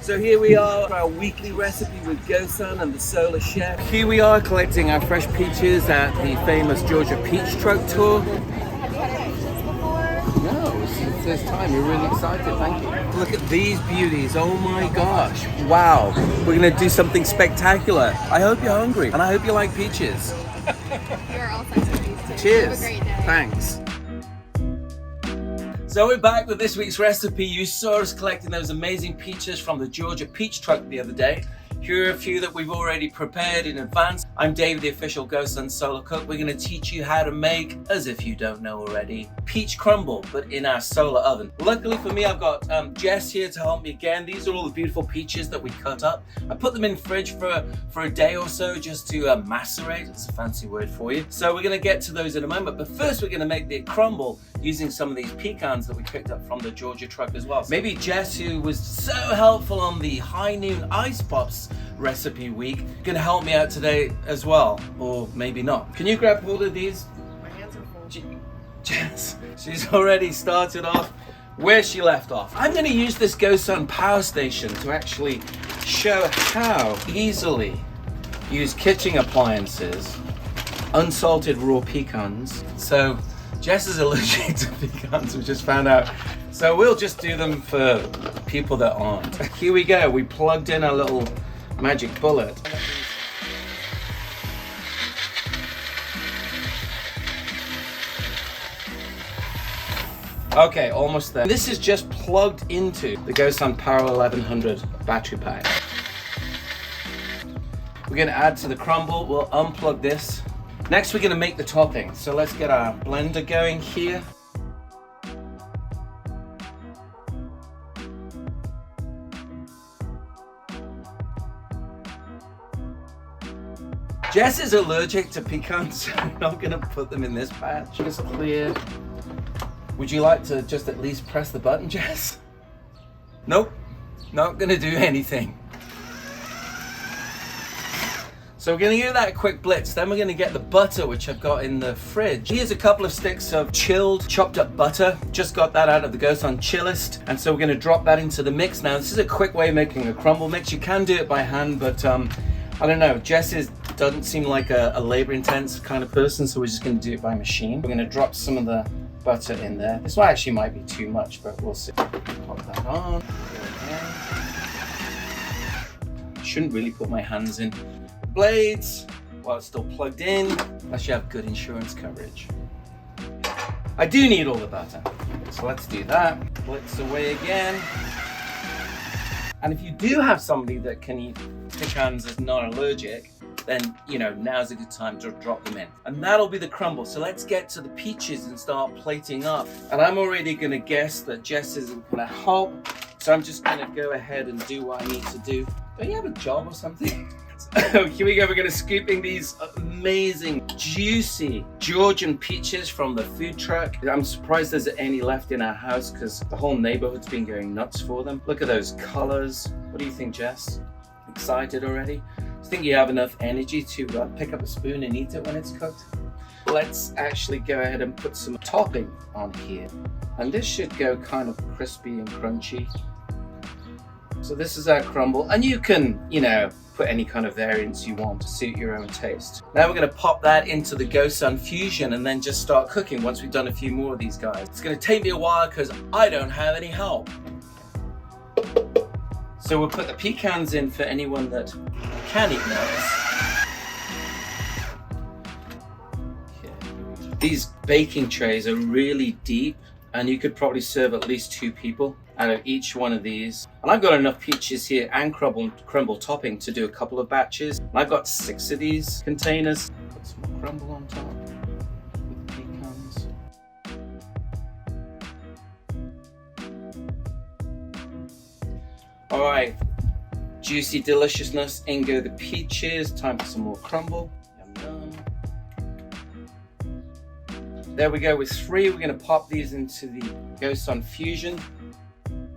So here we are, our weekly recipe with Gosun and the Solar Chef. Here we are collecting our fresh peaches at the famous Georgia Peach Truck Tour. Have you had peaches before? No, it's this time. We're really excited. Thank you. Look at these beauties. Oh my gosh. Wow. We're going to do something spectacular. I hope you're hungry and I hope you like peaches. You're all set with these too. Cheers. Have a great day. Thanks. So we're back with this week's recipe. You saw us collecting those amazing peaches from the Georgia Peach Truck the other day. Here are a few that we've already prepared in advance. I'm Dave, the official Gosun Solar Cook. We're going to teach you how to make, as if you don't know already, peach crumble, but in our solar oven. Luckily for me, I've got Jess here to help me again. These are all the beautiful peaches that we cut up. I put them in the fridge for a day or so just to macerate. It's a fancy word for you. So we're going to get to those in a moment. But first, we're going to make the crumble using some of these pecans that we picked up from the Georgia Truck as well. So maybe Jess, who was so helpful on the High Noon Ice Pops recipe week, gonna help me out today as well, or maybe not. Can you grab hold of these? My hands are full. Jess, she's already started off where she left off. I'm gonna use this Gosun power station to actually show how easily use kitchen appliances, unsalted raw pecans. So Jess is allergic to pecans, we just found out. So we'll just do them for people that aren't. Here we go, we plugged in our little magic bullet. Okay, almost there. This is just plugged into the Gosun Power 1100 battery pack. We're gonna add to the crumble, we'll unplug this. Next we're gonna make the topping. So let's get our blender going here. Jess is allergic to pecans, so I'm not gonna put them in this batch. Just clear. Would you like to just at least press the button, Jess? Nope, not gonna do anything. So we're gonna give that a quick blitz, then we're gonna get the butter, which I've got in the fridge. Here's a couple of sticks of chilled, chopped up butter. Just got that out of the Gosun Chillest, and so we're gonna drop that into the mix. Now, this is a quick way of making a crumble mix. You can do it by hand, but I don't know, Jess doesn't seem like a labor-intensive kind of person, so we're just going to do it by machine. We're going to drop some of the butter in there. This one actually might be too much, but we'll see. Pop that on. Shouldn't really put my hands in the blades while it's still plugged in, unless you have good insurance coverage. I do need all the butter, so let's do that. Blitz away again. And if you do have somebody that can eat pecans as non-allergic, then, you know, now's a good time to drop them in. And that'll be the crumble. So let's get to the peaches and start plating up. And I'm already gonna guess that Jess isn't gonna help. So I'm just gonna go ahead and do what I need to do. Don't you have a job or something? So here we go, we're gonna scooping these amazing, juicy Georgian peaches from the food truck. I'm surprised there's any left in our house because the whole neighborhood's been going nuts for them. Look at those colors. What do you think, Jess? Excited already? Do you think you have enough energy to pick up a spoon and eat it when it's cooked? Let's actually go ahead and put some topping on here. And this should go kind of crispy and crunchy. So this is our crumble. And you can, you know, put any kind of variants you want to suit your own taste. Now we're gonna pop that into the Gosun Fusion and then just start cooking once we've done a few more of these guys. It's gonna take me a while because I don't have any help. So we'll put the pecans in for anyone that can eat nuts. Okay. These baking trays are really deep and you could probably serve at least 2 people out of each one of these. And I've got enough peaches here and crumble topping to do a couple of batches. And I've got 6 of these containers. Put some more crumble on top with the pecans. All right, juicy deliciousness. In go the peaches. Time for some more crumble. Yum, yum. There we go with 3. We're gonna pop these into the Gosun Fusion.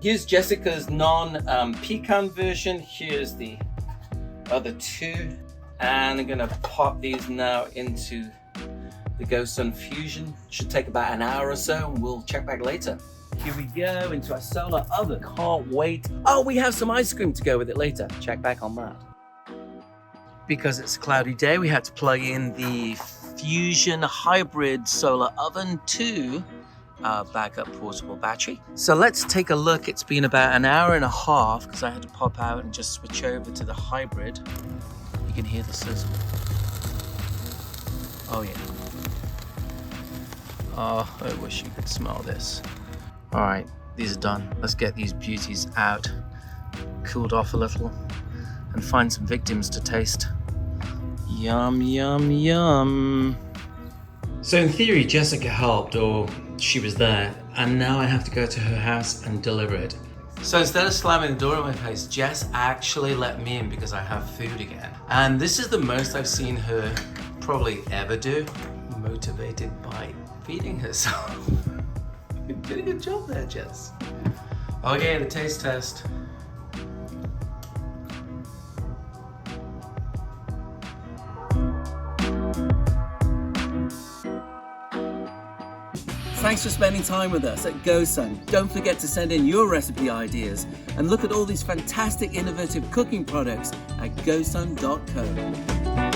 Here's Jessica's non-pecan version. Here's the other 2. And I'm gonna pop these now into the Gosun Fusion. Should take about an hour or so and we'll check back later. Here we go into our solar oven. Can't wait. Oh, we have some ice cream to go with it later. Check back on that. Because it's a cloudy day, we had to plug in the Fusion Hybrid Solar Oven to our backup portable battery. So let's take a look. It's been about an hour and a half because I had to pop out and just switch over to the hybrid. You can hear the sizzle. Oh yeah. Oh, I wish you could smell this. All right, these are done. Let's get these beauties out, cooled off a little, and find some victims to taste. Yum, yum, yum. So in theory, Jessica helped, or she was there, and now I have to go to her house and deliver it. So instead of slamming the door in my face, Jess actually let me in because I have food again. And this is the most I've seen her probably ever do, motivated by feeding herself. You did a good job there, Jess. Okay, the taste test. Thanks for spending time with us at GoSun. Don't forget to send in your recipe ideas and look at all these fantastic innovative cooking products at gosun.co.